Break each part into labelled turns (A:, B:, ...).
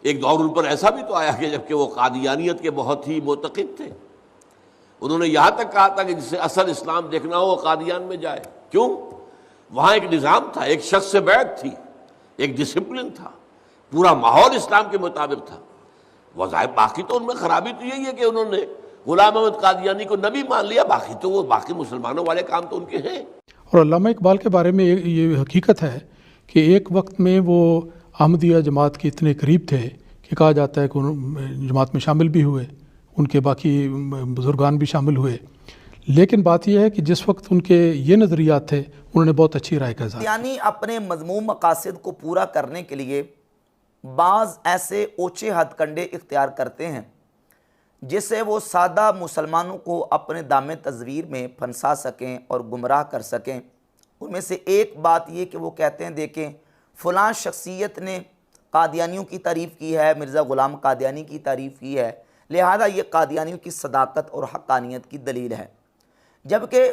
A: एक दौर उन पर ऐसा भी तो आया कि जबकि वो कादियानियत के बहुत ही मोतक़िद थे, उन्होंने यहाँ तक कहा था कि जिसे असल इस्लाम देखना हो वो कादियान में जाए। क्यों? वहाँ एक निज़ाम था, एक शख्स से बैत थी, एक डिसिप्लिन था, पूरा माहौल इस्लाम के मुताबिक था। वज़ाहिर बाकी तो उनमें खराबी तो यही है कि उन्होंने गुलाम अहमद कादियानी को नबी मान लिया, बाकी तो वो बाकी मुसलमानों वाले काम तो उनके हैं।
B: और अल्लामा इकबाल के बारे में ये हकीकत है कि एक वक्त में वो अहमदिया जमात के इतने करीब थे कि कहा जाता है कि जमात में शामिल भी हुए, उनके बाकी बुजुर्गान भी शामिल हुए। लेकिन बात यह है कि जिस वक्त उनके ये नज़रियात थे उन्होंने बहुत अच्छी राय का इज़हार,
C: यानी अपने मज़मूम मकासद को पूरा करने के लिए बाज़ ऐसे ऊँचे हथकंडे इख्तियार करते हैं जिससे वो सादा मुसलमानों को अपने दामे तज़वीर में फंसा सकें और गुमराह कर सकें। उनमें से एक बात ये कि वो कहते हैं देखें फ़लाँ शख्सियत ने कादियानियों की तारीफ़ की है, मिर्ज़ा ग़ुलाम कादियानी की तारीफ़ की है, लिहाजा ये कादियानियों की सदाकत और हक़ानियत की दलील है। जबकि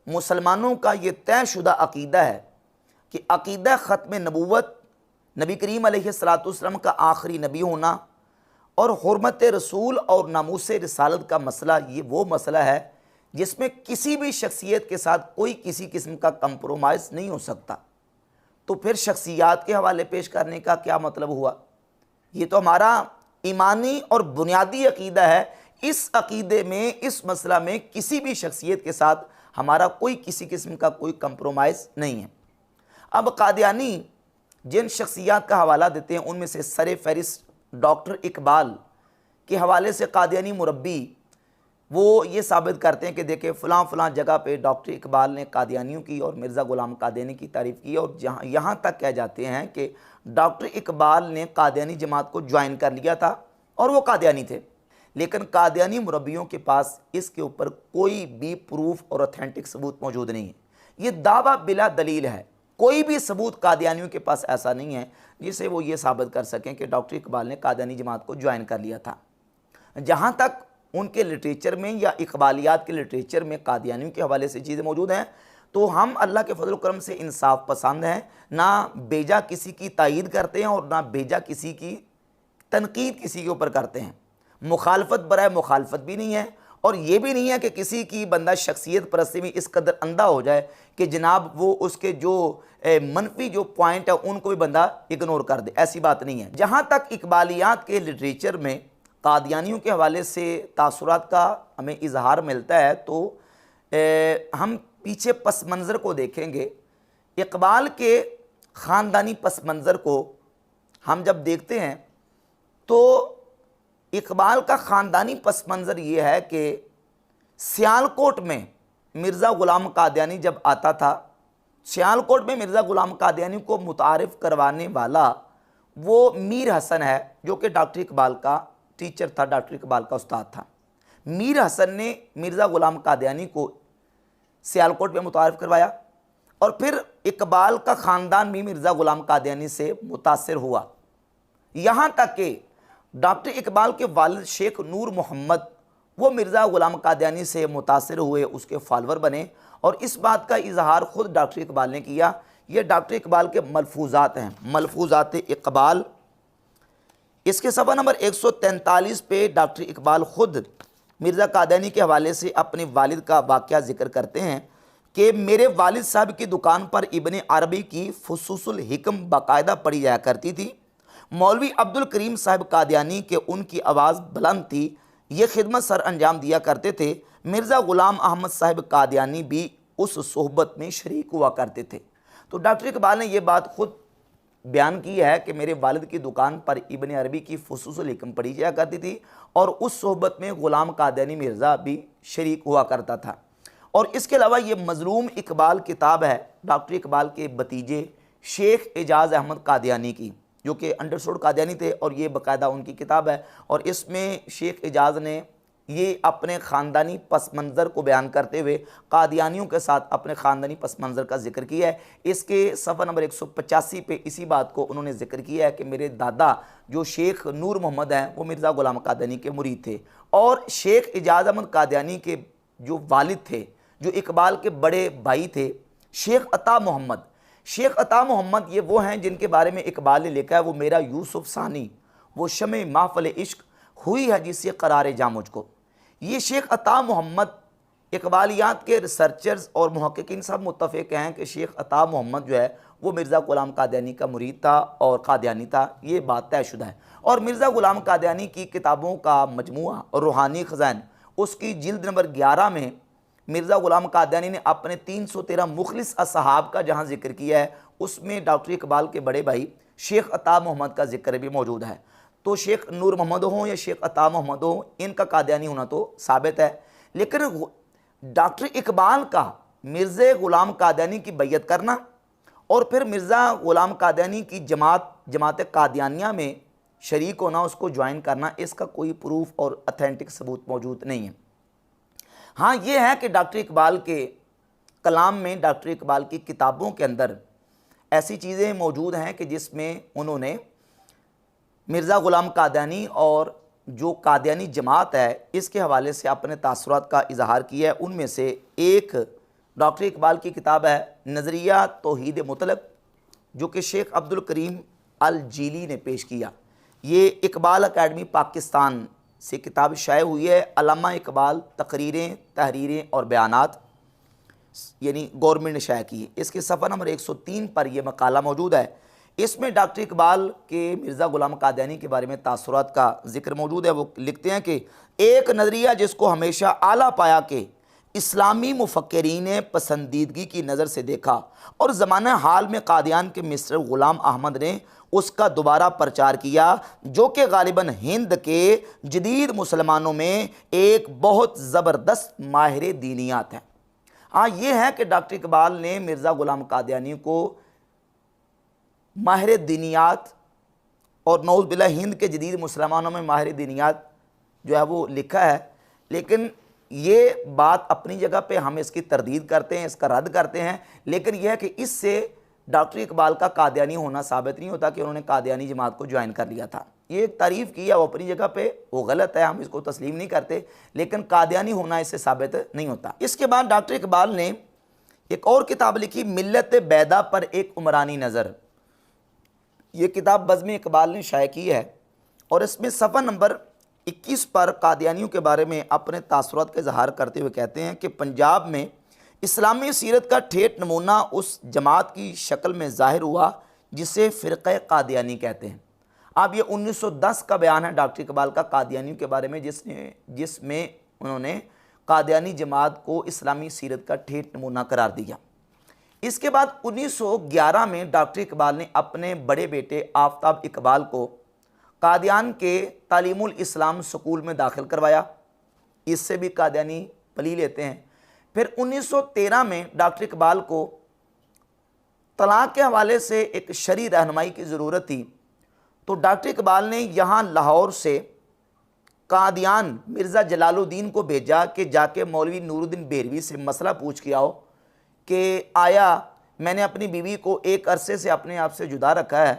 C: मुसलमानों का ये तयशुदा अक़ीदा है कि अक़ीदा ख़त्म नबूवत, नबी करीम अलैहिस्सलाम का आखिरी नबी होना और हुर्मत रसूल और नामूस रिसालत का मसला, ये वो मसला है जिसमें किसी भी शख्सियत के साथ कोई किसी किस्म का कंप्रोमाइज़ नहीं हो सकता। तो फिर शख्सियात के हवाले पेश करने का क्या मतलब हुआ? ये तो हमारा ईमानी और बुनियादी अक़ीदा है। इस अक़ीदे में, इस मसला में किसी भी शख्सियत के साथ हमारा कोई किसी किस्म का कोई कंप्रोमाइज़ नहीं है। अब कादियानी जिन शख्सियात का हवाला देते हैं उनमें से सर फहरिस्त डॉक्टर इकबाल के हवाले से कादियानी मुरब्बी वो ये साबित करते हैं कि देखिए फ़लाँ जगह पे डॉक्टर इकबाल ने कादियानियों की और मिर्ज़ा ग़ुलाम कादियानी की तारीफ़ की, और जहाँ यहाँ तक कह जाते हैं कि डॉक्टर इकबाल ने कादियानी जमात को ज्वाइन कर लिया था और वो कादियानी थे। लेकिन कादियानी मुरब्बियों के पास इसके ऊपर कोई भी प्रूफ और ऑथेंटिक सबूत मौजूद नहीं है। ये दावा बिला दलील है। कोई भी सबूत कादियानियों के पास ऐसा नहीं है जिसे वो ये साबित कर सकें कि डॉक्टर इकबाल ने कादियानी जमात को ज्वाइन कर लिया था। जहाँ तक उनके लिटरेचर में या इकबालियात के लिटरेचर में कादियानियों के हवाले से चीज़ें मौजूद हैं, तो हम अल्लाह के फजल करम से इंसाफ पसंद हैं, ना बेजा किसी की तायीद करते हैं और ना बेजा किसी की तनकीद किसी के ऊपर करते हैं। मुखालफत बराए मुखालफत भी नहीं है, और ये भी नहीं है कि किसी की बंदा शख्सियत परस्ती में इस कदर अंधा हो जाए कि जनाब वो उसके जो मनफी जो पॉइंट है उनको भी बंदा इग्नोर कर दे। ऐसी बात नहीं है। जहाँ तक इकबालियात के लिटरेचर में कादियानियों के हवाले से तासुरात का हमें इजहार मिलता है, तो हम पीछे पस मंज़र को देखेंगे। इकबाल के ख़ानदानी पस मंज़र को हम जब देखते हैं तो इकबाल का ख़ानदानी पस मंज़र ये है कि सियालकोट में मिर्ज़ा ग़ुलाम कादियानी जब आता था, सियालकोट में मिर्ज़ा ग़ुलाम कादियानी को मुतारिफ़ करवाने वाला वो मीर हसन है, जो कि डॉक्टर इकबाल का टीचर था, डॉक्टर इकबाल का उस्ताद था। मीर हसन ने मिर्ज़ा ग़ुलाम कादियानी को सियालकोट में मुतारिफ़ करवाया, और फिर इकबाल का ख़ानदान भी मिर्ज़ा ग़ुलाम कादियानी से मुतासिर हुआ। यहाँ तक कि डॉक्टर इकबाल के वालिद शेख नूर मोहम्मद वो मिर्ज़ा ग़ुलाम कादियानी से मुतासिर हुए, उसके फॉलोअर बने, और इस बात का इजहार ख़ुद डॉक्टर इकबाल ने किया। ये डॉक्टर इकबाल के मलफूज़ात हैं, मलफूज़ात इकबाल। इसके सफ़ा नंबर 143 पे डॉक्टर इकबाल ख़ुद मिर्ज़ा कादियानी के हवाले से अपने वालिद का वाक़या ज़िक्र करते हैं कि मेरे वालिद साहब की दुकान पर इब्न अरबी की फुसूसुल हिकम बाकायदा पढ़ी जाया करती थी। मौलवी अब्दुल करीम साहब कादियानी के उनकी आवाज़ बुलंद थी, ये खिदमत सर अंजाम दिया करते थे। मिर्ज़ा ग़ुलाम अहमद साहब कादियानी भी उस सोहबत में शरीक हुआ करते थे। तो डॉक्टर इकबाल ने यह बात खुद बयान की है कि मेरे वालिद की दुकान पर इब्न अरबी की फुसूसुल हिकम पढ़ी जाया करती थी, और उस सोहबत में ग़ुलाम कादियानी मिर्ज़ा भी शरीक हुआ करता था। और इसके अलावा ये मज़लूम इकबाल किताब है डॉक्टर इकबाल के भतीजे शेख एजाज़ अहमद कादियानी की, जो कि अंडरस्टूड कादियानी थे, और ये बाकायदा उनकी किताब है। और इसमें शेख एजाज़ ने ये अपने ख़ानदानी पस मंज़र को बयान करते हुए कादियानियों के साथ अपने ख़ानदानी पस मंज़र का जिक्र किया है। इसके सफ़ा नंबर 185 पे इसी बात को उन्होंने जिक्र किया है कि मेरे दादा जो शेख नूर मोहम्मद हैं वो मिर्ज़ा ग़ुलाम कादियानी के मुरीद थे, और शेख एजाज़ अहमद कादियानी के जो वालिद थे, जो इकबाल के बड़े भाई थे, शेख अता मोहम्मद। शेख अता मोहम्मद ये वो हैं जिनके बारे में इकबाल ने लिखा है वो मेरा यूसुफ सानी, वो शमे महफिल इश्क हुई है जिससे करार जा मुझको। ये शेख अता मोहम्मद, इकबालियात के रिसर्चर्स और मुहक्किकीन सब मुत्तफ़िक़ हैं कि शेख अता मोहम्मद जो है वो मिर्ज़ा ग़ुलाम कादियानी का मुरीद था और कादियानी था, ये बात तयशुदा है। और मिर्ज़ा ग़ुलाम कादियानी की किताबों का मजमूआ और रूहानी ख़ज़ाइन, उसकी जिल्द नंबर 11 में मिर्ज़ा ग़ुलाम कादियानी ने अपने 313 मुखलिस असहाब का जहाँ जिक्र किया है, उसमें डॉक्टर इकबाल के बड़े भाई शेख अता मोहम्मद का जिक्र भी मौजूद है। तो शेख नूर मोहम्मद हो या शेख अता मोहम्मद हो, इनका कादियानी होना तो साबित है। लेकिन डॉक्टर इकबाल का मिर्ज़ा ग़ुलाम कादियानी की बैयत करना और फिर मिर्ज़ा ग़ुलाम कादियानी की जमात कादियानिया में शरीक होना, उसको ज्वाइन करना, इसका कोई प्रूफ और अथेंटिक सबूत मौजूद नहीं है। हाँ, ये है कि डॉक्टर इकबाल के कलाम में, डॉक्टर इकबाल की किताबों के अंदर ऐसी चीज़ें मौजूद हैं कि जिसमें उन्होंने मिर्ज़ा ग़ुलाम कादियानी और जो कादियानी जमात है इसके हवाले से अपने तासुरात का इजहार किया है। उनमें से एक डॉक्टर इकबाल की किताब है नज़रिया तौहीद मुतलक, जो कि शेख अब्दुल करीम अल जीली ने पेश किया। ये इकबाल अकेडमी पाकिस्तान से किताब शाये हुई है। अल्लामा इकबाल तकरीरें, तहरीरें और बयानात, यानी गवर्नमेंट ने शाया की है। इसके सफ़ा नंबर 103 पर यह मकाला मौजूद है। इसमें डॉक्टर इकबाल के मिर्ज़ा ग़ुलाम कादियानी के बारे में तासुरात का जिक्र मौजूद है। वो लिखते हैं कि एक नज़रिया जिसको हमेशा आला पाया कि इस्लामी मुफक्किरीन ने पसंदीदगी की नज़र से देखा और ज़माना हाल में कादियान के मिस्टर ग़ुलाम अहमद ने उसका दोबारा प्रचार किया, जो कि गालिबन हिंद के जदीद मुसलमानों में एक बहुत ज़बरदस्त माहिर दीनियात है। हाँ, ये है कि डॉक्टर इकबाल ने मिर्ज़ा ग़ुलाम कादियानी को माहिर दीनियात और नौज़ बिल्लाह हिंद के जदीद मुसलमानों में माहिर दीनियात जो है वो लिखा है। लेकिन ये बात अपनी जगह पे हम इसकी तरदीद करते हैं, इसका रद्द करते हैं, लेकिन यह है कि इससे डॉक्टर इकबाल का कादियानी होना साबित नहीं होता कि उन्होंने कादियानी जमात को ज्वाइन कर लिया था। ये एक तारीफ़ की है, वो अपनी जगह पे वो गलत है, हम इसको तस्लीम नहीं करते, लेकिन कादियानी होना इससे साबित नहीं होता। इसके बाद डॉक्टर इकबाल ने एक और किताब लिखी, मिल्लत बैदा पर एक उमरानी नज़र। ये किताब बज़्म इकबाल ने शाया की है और इसमें सफ़ा नंबर 21 पर कादियानियों के बारे में अपने तासुरात का इजहार करते हुए कहते हैं कि पंजाब में इस्लामी सीरत का ठेठ नमूना उस जमात की शक्ल में ज़ाहिर हुआ जिसे फ़िरक़े कादियानी कहते हैं। अब ये 1910 का बयान है डॉक्टर इकबाल का कादियानियों के बारे में, जिसमें उन्होंने कादियानी जमात को इस्लामी सीरत का ठेठ नमूना करार दिया। इसके बाद 1911 में डॉक्टर इकबाल ने अपने बड़े बेटे आफ्ताब इकबाल को कादियान के तालीमुल इस्लाम स्कूल में दाखिल करवाया। इससे भी कादियानी पली लेते हैं। फिर 1913 में डॉक्टर इकबाल को तलाक के हवाले से एक शरई रहनुमाई की ज़रूरत थी, तो डॉक्टर इकबाल ने यहाँ लाहौर से कादियान मिर्ज़ा जलालुद्दीन को भेजा कि जाके मौलवी नूरुद्दीन बेरवी से मसला पूछ के आओ कि आया मैंने अपनी बीवी को एक अरसे से अपने आप से जुदा रखा है,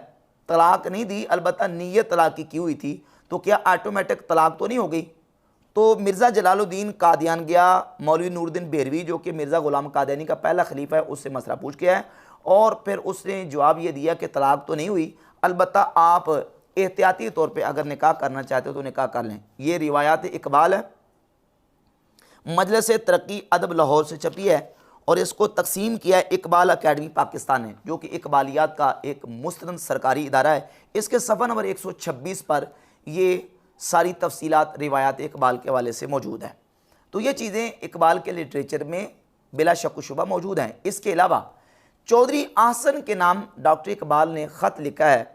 C: तलाक नहीं दी, अलबत्ता नीयत तलाक की हुई थी, तो क्या ऑटोमेटिक तलाक तो नहीं हो गई। तो मिर्ज़ा जलालुद्दीन कादियान गया, मौलवी नूरुद्दीन बेरवी जो कि मिर्ज़ा ग़ुलाम कादियानी का पहला खलीफा है, उससे मसला पूछ के आए और फिर उसने जवाब ये दिया कि तलाक तो नहीं हुई, अलबत्ता आप एहतियाती तौर पे अगर निकाह करना चाहते हो तो निकाह कर लें। ये रिवायात इकबाल है, मजलिस तरक्की अदब लाहौर से छपी है और इसको तकसीम किया है इकबाल अकेडमी पाकिस्तान ने, जो कि इकबालियात का एक मुस्तनद सरकारी इदारा है। इसके सफ़ा नंबर 126 पर ये सारी तफसीलात रिवायात इकबाल के हवाले से मौजूद है। तो ये चीज़ें इकबाल के लिटरेचर में बिला शक व शुबा मौजूद हैं। इसके अलावा चौधरी आहसन के नाम डॉक्टर इकबाल ने ख़त लिखा है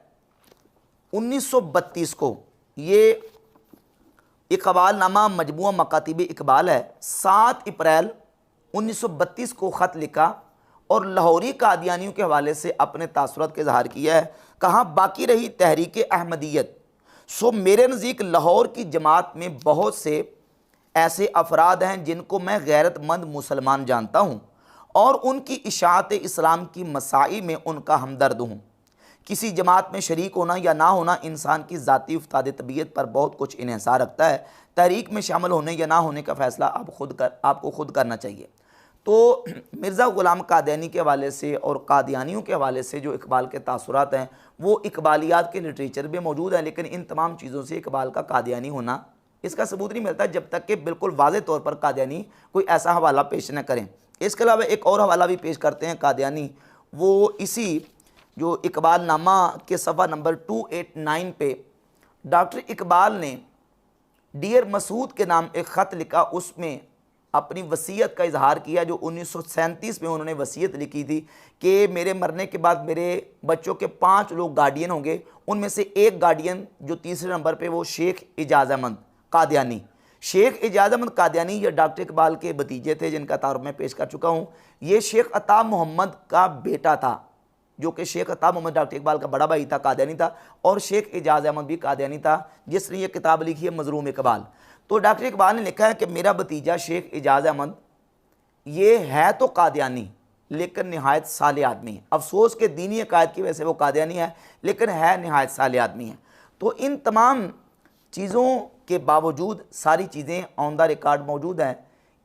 C: 1932 को। ये इकबाल नामा मजमूआ मकातिब इकबाल है। 7 अप्रैल 1932 को ख़त लिखा और लाहौरी कादियानियों के हवाले से अपने तासुरात का इजहार किया है। कहा बाकी रही तहरीक अहमदियत, सो मेरे नज़दीक लाहौर की जमात में बहुत से ऐसे अफराद हैं जिनको मैं गैरतमंद मुसलमान जानता हूँ और उनकी इशाअत इस्लाम की मसाई में उनका हमदर्द हूँ। किसी जमात में शरीक होना या ना होना इंसान की ज़ाती उफ्ताद तबीयत पर बहुत कुछ इन्हिसार रखता है। तहरीक में शामिल होने या ना होने का फ़ैसला आपको खुद करना चाहिए। तो मिर्ज़ा ग़ुलाम कादियानी के हवाले से और कादियानियों के हवाले से जो इकबाल के तासुरात हैं वो इकबालियात के लिटरेचर में मौजूद हैं, लेकिन इन तमाम चीज़ों से इकबाल का कादियानी होना इसका सबूत नहीं मिलता जब तक कि बिल्कुल वाज़े तौर पर कादियानी कोई ऐसा हवाला पेश न करें। इसके अलावा एक और हवाला भी पेश करते हैं कादियानी, वो इसी जो इकबाल नामा के सफ़ा नंबर 289 पे डॉक्टर इकबाल ने डियर मसूद के नाम एक ख़त लिखा, उसमें अपनी वसीयत का इजहार किया जो 1937 में उन्होंने वसीयत लिखी थी कि मेरे मरने के बाद मेरे बच्चों के 5 लोग गार्डियन होंगे, उनमें से एक गार्डियन जो तीसरे नंबर पे वो शेख एजाज अहमद कादियानी। शेख एजाज अहमद कादियानी ये डॉक्टर इकबाल के भतीजे थे जिनका तारुफ मैं पेश कर चुका हूँ। ये शेख अता मोहम्मद का बेटा था, जो कि शेख अता मोहम्मद डॉक्टर इकबाल का बड़ा भाई था, कादियानी था, और शेख एजाज अहमद भी कादियानी था जिसने ये किताब लिखी है मजरूम इकबाल। तो डॉक्टर इकबाल ने लिखा है कि मेरा भतीजा शेख एजाज अहमद ये है तो कादियानी लेकिन नहायत साले आदमी है। अफसोस के दीनी अकायद की वजह से वो कादियानी है लेकिन है नहायत साले आदमी है। तो इन तमाम चीज़ों के बावजूद सारी चीज़ें ऑन द रिकॉर्ड मौजूद हैं।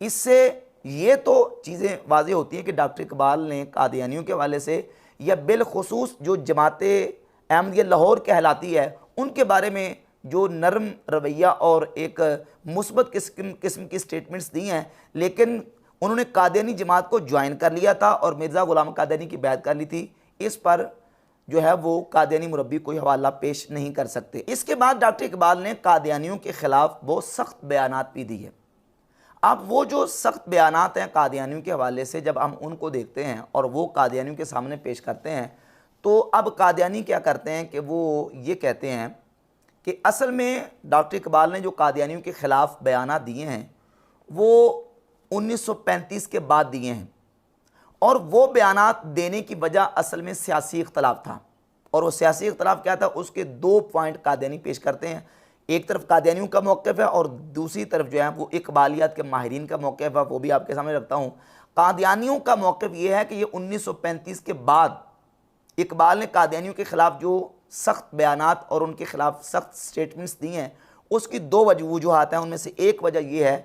C: इससे ये तो चीज़ें वाज़ेह होती हैं कि डॉक्टर इकबाल ने कादियानियों के हवाले से या बिलखुसूस जो जमात अहमदिया लाहौर कहलाती है उनके बारे में जो नरम रवैया और एक मुस्बत किस्म की स्टेटमेंट्स दी हैं, लेकिन उन्होंने कादियानी जमात को ज्वाइन कर लिया था और मिर्ज़ा ग़ुलाम कादियानी की बैत कर ली थी। इस पर जो है वो कादियानी मुरब्बी कोई हवाला पेश नहीं कर सकते। इसके बाद डॉक्टर इकबाल ने कादियानियों के ख़िलाफ़ बहुत सख्त बयानात भी दिए। अब वो जो सख्त बयानात हैं कादियानियों के हवाले से जब हम उनको देखते हैं और वो कादियानियों के सामने पेश करते हैं, तो अब कादियानी क्या करते हैं कि वो ये कहते हैं कि असल में डॉक्टर इकबाल ने जो कादियानियों के ख़िलाफ़ बयानात दिए हैं वो 1935 के बाद दिए हैं, और वो बयानात देने की वजह असल में सियासी इख्तलाफ था। और वो सियासी इख्तलाफ क्या था, उसके 2 पॉइंट कादियानी पेश करते हैं। एक तरफ कादियानियों का मौक़िफ़ है और दूसरी तरफ जो है वो इकबालियात के माहिरीन का मौक़िफ़ है, वो भी आपके सामने रखता हूँ। कादियानियों का मौक़िफ़ ये है कि ये 1935 के बाद इकबाल ने कादियानियों के ख़िलाफ़ जो सख्त बयानात और उनके ख़िलाफ़ सख्त स्टेटमेंट्स दी हैं उसकी 2 वजूहात हैं। उनमें से एक वजह यह है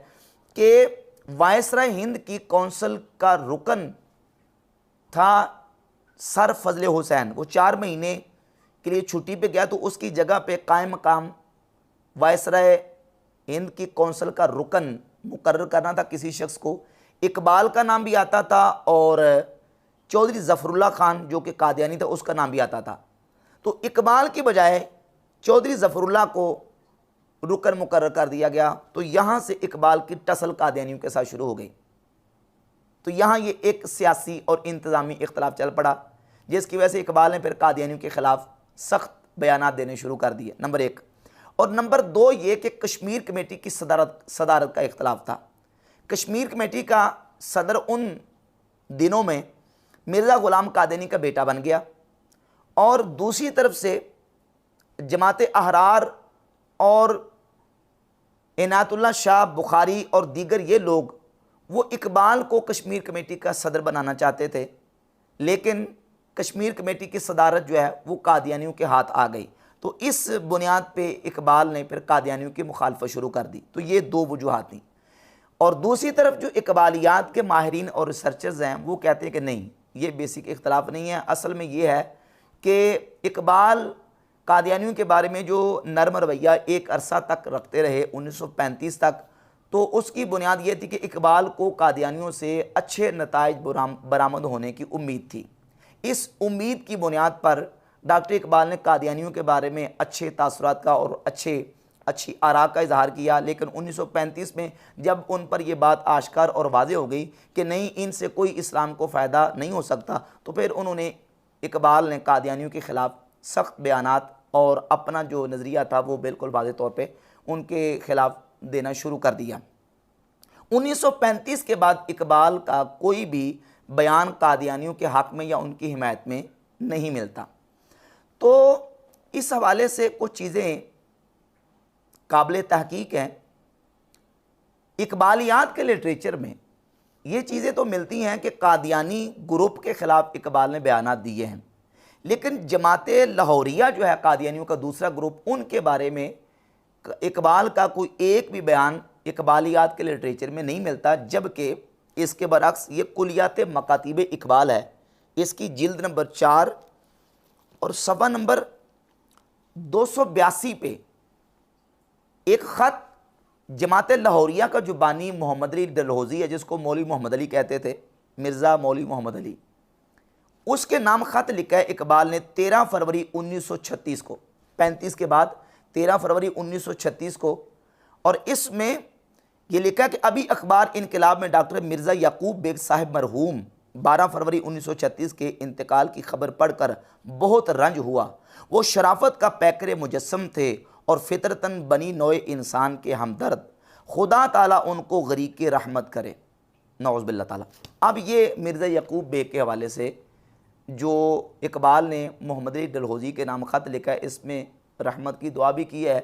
C: कि वायसराय हिंद की कौंसिल का रुकन था सर फजल हुसैन, वो 4 महीने के लिए छुट्टी पे गया, तो उसकी जगह पे कायम मकाम वायसराय हिंद की कौंसिल का रुकन मुकर्रर करना था किसी शख्स को। इकबाल का नाम भी आता था और चौधरी ज़फ़रुल्लाह खान जो कि कादियानी था उसका नाम भी आता था। तो इकबाल की बजाय चौधरी ज़फ़रुल्लाह को रुकन मुकर्रर कर दिया गया। तो यहाँ से इकबाल की टसल कादियानियों के साथ शुरू हो गई। तो यहाँ ये एक सियासी और इंतज़ामी इख्तलाफ चल पड़ा जिसकी वजह से इकबाल ने फिर कादियानियों के ख़िलाफ़ सख्त बयानात देने शुरू कर दिए, नंबर 1। और नंबर 2 ये कि कश्मीर कमेटी की सदारत का इख्तलाफ था। कश्मीर कमेटी का सदर उन दिनों में मिर्ज़ा ग़ुलाम कादियानी का बेटा बन गया, और दूसरी तरफ से जमात अहरार और इनायतुल्लाह शाह बुखारी और दीगर ये लोग वो इकबाल को कश्मीर कमेटी का सदर बनाना चाहते थे, लेकिन कश्मीर कमेटी की सदारत जो है वो कादियानियों के हाथ आ गई। तो इस बुनियाद पे इकबाल ने फिर कादियानियों की मुखालफत शुरू कर दी। तो ये 2 वजूहात थी। और दूसरी तरफ जो इकबालियात के माहिरीन और रिसर्चर्स हैं वो कहते हैं कि नहीं, ये बेसिक इख्तलाफ नहीं है। असल में ये है कि इकबाल कादियानियों के बारे में जो नरम रवैया एक अरसा तक रखते रहे 1935 तक, तो उसकी बुनियाद ये थी कि इकबाल को कादियानियों से अच्छे नताइज बरामद होने की उम्मीद थी। इस उम्मीद की बुनियाद पर डॉक्टर इकबाल ने कादियानियों के बारे में अच्छे तासुरात का और अच्छी आरा का इजहार किया। लेकिन 1935 में जब उन पर यह बात आश्कार और वाज़ेह हो गई कि नहीं, इनसे कोई इस्लाम को फ़ायदा नहीं हो सकता, तो फिर उन्होंने इकबाल ने कादियानियों के ख़िलाफ़ सख्त बयानात और अपना जो नज़रिया था वो बिल्कुल वाज़ेह तौर पे उनके ख़िलाफ़ देना शुरू कर दिया। 1935 के बाद इकबाल का कोई भी बयान कादियानियों के हक़ में या उनकी हिमायत में नहीं मिलता। तो इस हवाले से कुछ चीज़ें काबिल तहकीक हैं। इकबालियात के लिटरेचर में ये चीज़ें तो मिलती हैं कि कादियानी ग्रुप के ख़िलाफ़ इकबाल ने बयानात दिए हैं, लेकिन जमात लाहौरिया जो है कादियानियों का दूसरा ग्रुप, उनके बारे में इकबाल का कोई एक भी बयान इकबालियात के लिटरेचर में नहीं मिलता। जबकि इसके बरक्स ये कुलियात मकातिब इकबाल है, इसकी जिल्द नंबर 4 और सफ़ा नंबर 282 पे एक ख़त जमात लाहौरिया का जो बानी मोहम्मद अली डलहौजी है, जिसको मौलवी मोहम्मद अली कहते थे, मिर्ज़ा मौलवी मोहम्मद अली, उसके नाम ख़त लिखा है इकबाल ने 13 फरवरी 1936 को, 35 के बाद 13 फरवरी 1936 को। और इसमें ये लिखा कि अभी अखबार इनकलाब में डॉक्टर मिर्ज़ा याकूब बेग साहब मरहूम 12 फरवरी 1936 के इंतकाल की खबर पढ़कर बहुत रंज हुआ। वो शराफत का पैकर मुजस्सम थे और फितरतन बनी नौए इंसान के हमदर्द। खुदा ताला उनको गरीक रहमत करे, नौज़ बिल्लाह ताला। अब ये मिर्ज़ा याकूब बेग के हवाले से जो इकबाल ने मोहम्मद अली डलहौजी के नाम ख़त लिखा है, इसमें रहमत की दुआ भी की है।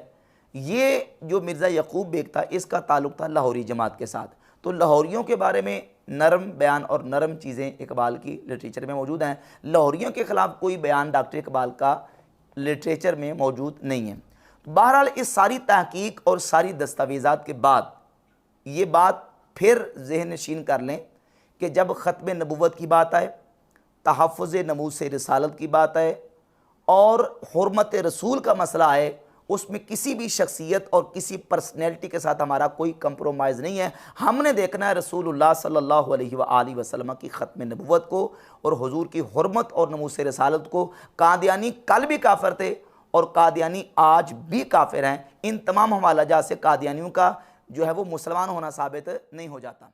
C: ये जो मिर्ज़ा याकूब बेग था, इसका ताल्लुक़ था लाहौरी जमात के साथ। तो लाहौरियों के बारे में नरम बयान और नरम चीज़ें इकबाल की लिटरेचर में मौजूद हैं। लाहौरियों के ख़िलाफ़ कोई बयान डॉक्टर इकबाल का लिटरेचर में मौजूद नहीं है। बहरहाल इस सारी तहकीक और सारी दस्तावेज़ात के बाद ये बात फिर ज़हन नशीन कर लें कि जब ख़त्म नबुव्वत की बात आए, तहफ़्फ़ुज़ नमूस रिसालत की बात आए और हुर्मत रसूल का मसला आए, उसमें किसी भी शख्सियत और किसी पर्सनैलिटी के साथ हमारा कोई कंप्रोमाइज़ नहीं है। हमने देखना है रसूलुल्लाह सल्लल्लाहु अलैहि वसल्लम की ख़त्म नबुव्वत को और हुजूर की हुर्मत और नमूस रिसालत को। कादियानी कल भी काफिर थे और कादियानी आज भी काफिर हैं। इन तमाम हवालाजात से कादियानियों का जो है वो मुसलमान होना साबित नहीं हो जाता।